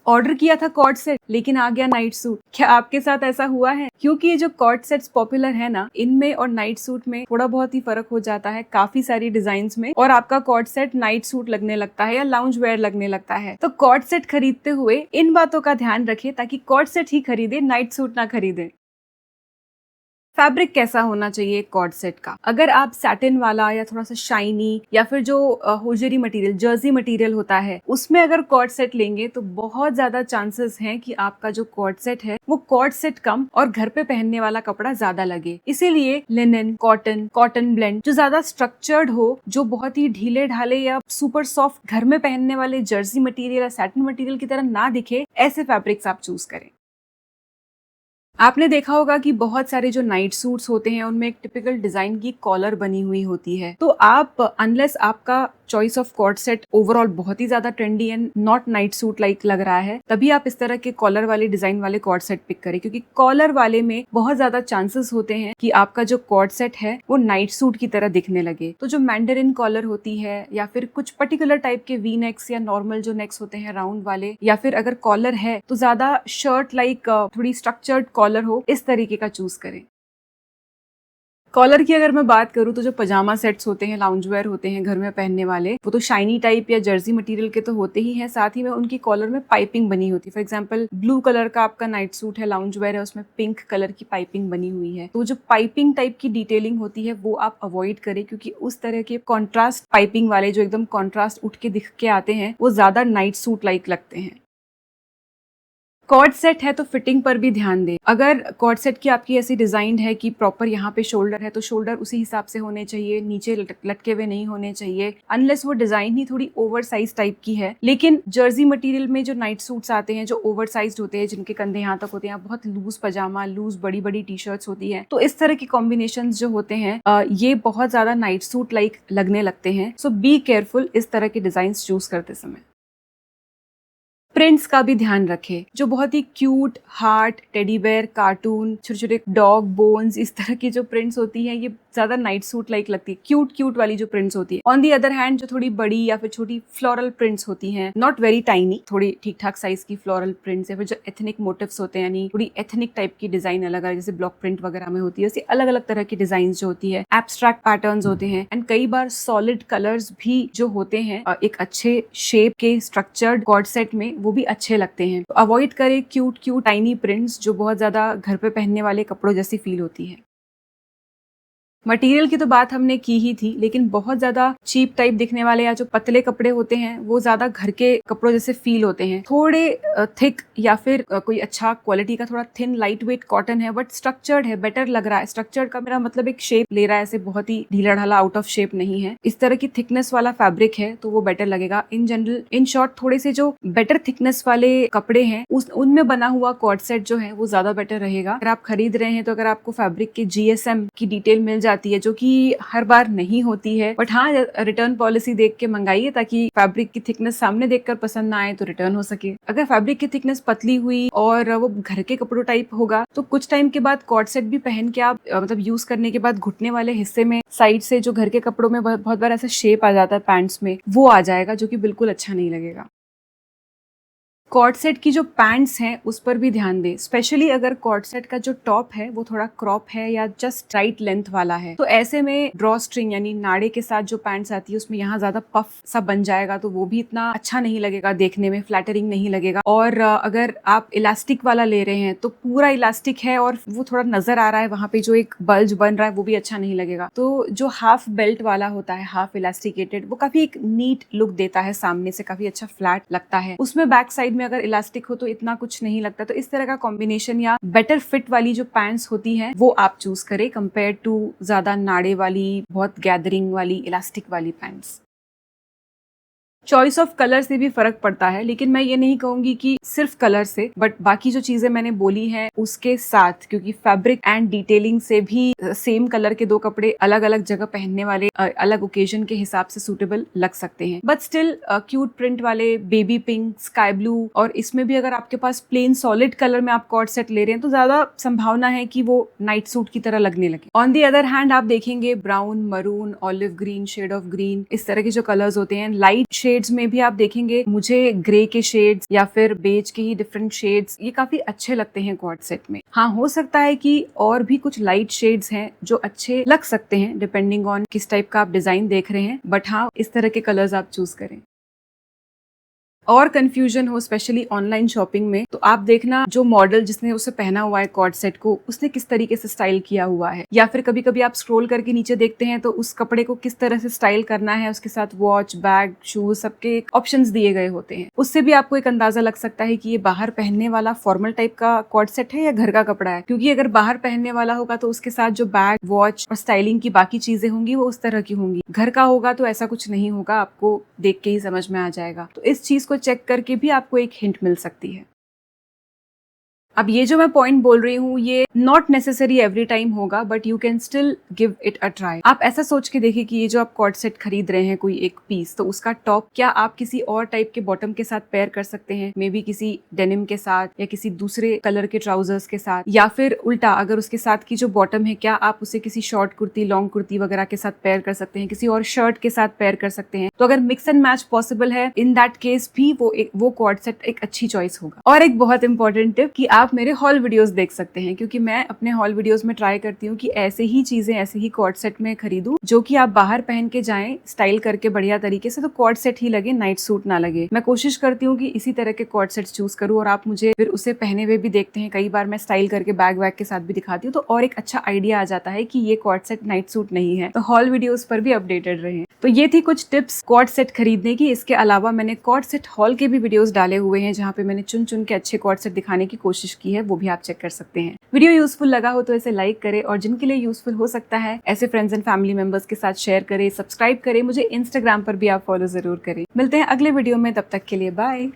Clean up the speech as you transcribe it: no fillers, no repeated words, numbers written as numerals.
Order किया था cord set लेकिन आ गया नाइट सूट। क्या आपके साथ ऐसा हुआ है? क्योंकि ये जो कॉर्ड सेट्स पॉपुलर है ना, इनमें और नाइट सूट में थोड़ा बहुत ही फर्क हो जाता है काफी सारी डिजाइन्स में, और आपका कॉर्ड सेट नाइट सूट लगने लगता है या लाउंज वेयर लगने लगता है। तो कॉर्ड सेट खरीदते हुए इन बातों का ध्यान रखें ताकि कॉर्ड सेट ही खरीदे, नाइट सूट ना खरीदे। फैब्रिक कैसा होना चाहिए कॉर्ड सेट का? अगर आप सैटिन वाला या थोड़ा सा शाइनी या फिर जो होजरी मटेरियल, जर्सी मटेरियल होता है, उसमें अगर कॉर्ड सेट लेंगे तो बहुत ज्यादा चांसेस हैं कि आपका जो कॉर्ड सेट है वो कॉर्ड सेट कम और घर पे पहनने वाला कपड़ा ज्यादा लगे। इसीलिए लिनन, कॉटन ब्लेंड जो ज्यादा स्ट्रक्चर्ड हो, जो बहुत ही ढीले ढाले या सुपर सॉफ्ट घर में पहनने वाले जर्सी मटेरियल या सैटिन मटेरियल की तरह ना दिखे, ऐसे फैब्रिक्स आप चूज करें। आपने देखा होगा कि बहुत सारे जो नाइट सूट्स होते हैं उनमें एक टिपिकल डिजाइन की कॉलर बनी हुई होती है। तो आप अनलेस आपका choice of coord set overall बहुत ही ज्यादा trendy and not night suit like लग रहा है, तभी आप इस तरह के कॉलर वाले डिजाइन वाले कॉर्ड सेट पिक करें, क्योंकि कॉलर वाले में बहुत ज्यादा चांसेस होते हैं कि आपका जो कॉर्ड सेट है वो नाइट सूट की तरह दिखने लगे। तो जो मैंडरिन कॉलर होती है या फिर कुछ पर्टिकुलर टाइप के वी नेक्स या नॉर्मल जो नेक्स होते हैं राउंड वाले, या फिर अगर कॉलर है तो ज्यादा शर्ट लाइक थोड़ी स्ट्रक्चर्ड कॉलर हो, इस तरीके का चूज करें। कॉलर की अगर मैं बात करूँ तो जो पजामा सेट्स होते हैं, लाउंज वेयर होते हैं घर में पहनने वाले, वो तो शाइनी टाइप या जर्सी मटेरियल के तो होते ही हैं, साथ ही में उनकी कॉलर में पाइपिंग बनी होती है। फॉर एग्जांपल ब्लू कलर का आपका नाइट सूट है, लाउंज वेयर है, उसमें पिंक कलर की पाइपिंग बनी हुई है। तो जो पाइपिंग टाइप की डिटेलिंग होती है वो आप अवॉइड करें, क्योंकि उस तरह के कॉन्ट्रास्ट पाइपिंग वाले जो एकदम कॉन्ट्रास्ट उठ के दिख के आते हैं वो ज्यादा नाइट सूट लाइक लगते हैं। कॉर्ड सेट है तो फिटिंग पर भी ध्यान दें। अगर कॉर्ड सेट की आपकी ऐसी डिजाइन है कि प्रॉपर यहाँ पे शोल्डर है तो शोल्डर उसी हिसाब से होने चाहिए, नीचे लटके हुए नहीं होने चाहिए, अनलेस वो डिजाइन ही थोड़ी ओवर साइज टाइप की है। लेकिन जर्सी मटेरियल में जो नाइट सूट्स आते हैं जो ओवर साइज होते हैं, जिनके कंधे यहाँ तक होते हैं, बहुत लूज पजामा, लूज बड़ी बड़ी टी शर्ट्स होती है, तो इस तरह के कॉम्बिनेशन जो होते हैं ये बहुत ज्यादा नाइट सूट लाइक लगने लगते हैं। सो बी केयरफुल इस तरह के डिजाइन चूज करते समय। प्रिंट्स का भी ध्यान रखें। जो बहुत ही cute heart, teddy bear, cartoon, छोटे छोटे डॉग बोन्स, इस तरह की जो प्रिंट्स होती हैं ये ज्यादा नाइट सूट लाइक लगती है, क्यूट क्यूट वाली जो प्रिंट्स होती है। ऑन दी अदर हैंड जो थोड़ी बड़ी या फिर छोटी फ्लोरल प्रिंट्स होती हैं, नॉट वेरी टाइनी, थोड़ी ठीक ठाक साइज की फ्लोरल प्रिंट्स, या फिर जो एथनिक मोटिव्स होते हैं, यानी थोड़ी एथनिक टाइप की डिजाइन अलग अलग, जैसे ब्लॉक प्रिंट वगैरह में होती है, ऐसी अलग अलग तरह की डिजाइन जो होती है, एब्स्ट्रैक्ट पैटर्न्स होते हैं, एंड कई बार सॉलिड कलर्स भी जो होते हैं एक अच्छे शेप के स्ट्रक्चर्ड कॉर्ड सेट में, वो भी अच्छे लगते हैं। तो अवॉइड करें क्यूट क्यूट टाइनी प्रिंट्स जो बहुत ज्यादा घर पे पहनने वाले कपड़ों जैसी फील होती है। मटेरियल की तो बात हमने की ही थी, लेकिन बहुत ज्यादा चीप टाइप दिखने वाले या जो पतले कपड़े होते हैं वो ज्यादा घर के कपड़ों जैसे फील होते हैं। थोड़े थिक या फिर कोई अच्छा क्वालिटी का थोड़ा थिन लाइट वेट कॉटन है बट स्ट्रक्चर्ड है, बेटर लग रहा है। स्ट्रक्चर्ड का मेरा मतलब एक शेप ले रहा है, ऐसे बहुत ही ढीला ढाला आउट ऑफ शेप नहीं है, इस तरह की थिकनेस वाला फैब्रिक है तो वो बेटर लगेगा। इन जनरल, इन शॉर्ट, थोड़े से जो बेटर थिकनेस वाले कपड़े हैं उनमें बना हुआ कॉर्ड सेट जो है वो ज्यादा बेटर रहेगा। अगर आप खरीद रहे हैं तो अगर आपको फैब्रिक के GSM की डिटेल मिल जाती है, जो कि हर बार नहीं होती है, बट हाँ रिटर्न पॉलिसी देख के मंगाइए ताकि फैब्रिक की थिकनेस सामने देखकर पसंद ना आए तो रिटर्न हो सके। अगर फैब्रिक की थिकनेस पतली हुई और वो घर के कपड़ों टाइप होगा तो कुछ टाइम के बाद कॉर्ड सेट भी पहन के आप मतलब यूज करने के बाद घुटने वाले हिस्से में साइड से जो घर के कपड़ों में बहुत बार ऐसा शेप आ जाता है पैंट्स में, वो आ जाएगा जो कि बिल्कुल अच्छा नहीं लगेगा। कॉर्ड सेट की जो पैंट्स हैं उस पर भी ध्यान दें, स्पेशली अगर कॉर्ड सेट का जो टॉप है वो थोड़ा क्रॉप है या जस्ट राइट लेंथ वाला है, तो ऐसे में ड्रॉ स्ट्रिंग यानी नाड़े के साथ जो पैंट्स आती है उसमें यहाँ ज्यादा पफ सा बन जाएगा, तो वो भी इतना अच्छा नहीं लगेगा, देखने में फ्लैटरिंग नहीं लगेगा। और अगर आप इलास्टिक वाला ले रहे हैं तो पूरा इलास्टिक है और वो थोड़ा नजर आ रहा है, वहां पे जो एक बल्ज बन रहा है वो भी अच्छा नहीं लगेगा। तो जो हाफ बेल्ट वाला होता है, हाफ इलास्टिकेटेड, वो काफी एक नीट लुक देता है, सामने से काफी अच्छा फ्लैट लगता है। उसमें बैक साइड में अगर इलास्टिक हो तो इतना कुछ नहीं लगता। तो इस तरह का कॉम्बिनेशन या बेटर फिट वाली जो पैंट्स होती है वो आप चूज करें कंपेयर टू ज्यादा नाड़े वाली, बहुत गैदरिंग वाली इलास्टिक वाली पैंट्स। चॉइस ऑफ कलर से भी फर्क पड़ता है, लेकिन मैं ये नहीं कहूंगी कि सिर्फ कलर से, बट बाकी जो चीजें मैंने बोली हैं उसके साथ, क्योंकि फैब्रिक एंड डिटेलिंग से भी सेम कलर के दो कपड़े अलग अलग जगह पहनने वाले अलग ओकेजन के हिसाब से सूटेबल लग सकते हैं। बट स्टिल क्यूट प्रिंट वाले बेबी पिंक, स्काई ब्लू, और इसमें भी अगर आपके पास प्लेन सॉलिड कलर में आप कॉर्ड सेट ले रहे हैं तो ज्यादा संभावना है कि वो नाइट सूट की तरह लगने लगे। ऑन दी अदर हैंड आप देखेंगे brown, maroon, olive green, shade of green, इस तरह के जो कलर्स होते हैं, लाइट शेड शेड्स में भी आप देखेंगे मुझे ग्रे के शेड्स या फिर बेज के ही डिफरेंट शेड्स ये काफी अच्छे लगते हैं कॉर्ड सेट में। हाँ, हो सकता है कि और भी कुछ लाइट शेड्स हैं जो अच्छे लग सकते हैं डिपेंडिंग ऑन किस टाइप का आप डिजाइन देख रहे हैं, बट हाँ, इस तरह के कलर्स आप चूज करें। और कंफ्यूजन हो स्पेशली ऑनलाइन शॉपिंग में, तो आप देखना जो मॉडल जिसने उसे पहना हुआ है कॉर्ड सेट को, उसने किस तरीके से स्टाइल किया हुआ है। या फिर कभी कभी आप स्क्रॉल करके नीचे देखते हैं तो उस कपड़े को किस तरह से स्टाइल करना है, उसके साथ वॉच, बैग, शूज सबके ऑप्शंस दिए गए होते हैं। उससे भी आपको एक अंदाजा लग सकता है कि ये बाहर पहनने वाला फॉर्मल टाइप का कॉर्ड सेट है या घर का कपड़ा है। क्योंकि अगर बाहर पहनने वाला होगा तो उसके साथ जो बैग, वॉच और स्टाइलिंग की बाकी चीजें होंगी वो उस तरह की होंगी। घर का होगा तो ऐसा कुछ नहीं होगा, आपको देख के ही समझ में आ जाएगा। तो इस चीज को चेक करके भी आपको एक हिंट मिल सकती है। अब ये जो मैं पॉइंट बोल रही हूँ ये नॉट नेसेसरी एवरी टाइम होगा, but you can still give it a try. आप ऐसा सोच के देखिए कि ये जो आप कॉर्ड सेट खरीद रहे हैं कोई एक पीस, तो उसका टॉप क्या आप किसी और टाइप के बॉटम के साथ पेयर कर सकते हैं, मे बी किसी डेनिम के साथ या किसी दूसरे कलर के ट्राउजर्स के साथ, या फिर उल्टा अगर उसके साथ की जो बॉटम है क्या आप उसे किसी शॉर्ट कुर्ती, लॉन्ग कुर्ती वगैरह के साथ पेयर कर सकते हैं, किसी और शर्ट के साथ पेयर कर सकते हैं। तो अगर मिक्स एंड मैच पॉसिबल है इन दैट केस भी वो कॉर्ड सेट एक अच्छी चॉइस होगा। और एक बहुत इंपॉर्टेंट टिप कि आप मेरे हॉल वीडियोस देख सकते हैं, क्योंकि मैं अपने हॉल वीडियोस में ट्राई करती हूँ कि ऐसे ही चीजें, ऐसे ही कॉर्ड सेट में खरीदूं जो कि आप बाहर पहन के जाएं स्टाइल करके बढ़िया तरीके से, तो कॉर्ड सेट ही लगे, नाइट सूट ना लगे। मैं कोशिश करती हूँ कि इसी तरह के कॉर्ड सेट चूज करूँ और आप मुझे फिर उसे पहने हुए भी देखते हैं। कई बार मैं स्टाइल करके बैग वैग के साथ भी दिखाती हूँ, तो और एक अच्छा आइडिया आ जाता है कि ये कॉर्ड सेट नाइट सूट नहीं है। तो हॉल वीडियोस पर भी अपडेटेड रहें। तो ये थी कुछ टिप्स कॉर्ड सेट खरीदने की। इसके अलावा मैंने कॉर्ड सेट हॉल के भी वीडियोस डाले हुए हैं जहाँ पे मैंने चुन चुन के अच्छे कॉर्ड सेट दिखाने की कोशिश की है, वो भी आप चेक कर सकते हैं। वीडियो यूजफुल लगा हो तो इसे लाइक करें, और जिनके लिए यूजफुल हो सकता है ऐसे फ्रेंड्स एंड फैमिली मेंबर्स के साथ शेयर करें, सब्सक्राइब करें। मुझे इंस्टाग्राम पर भी आप फॉलो जरूर करें। मिलते हैं अगले वीडियो में, तब तक के लिए बाय।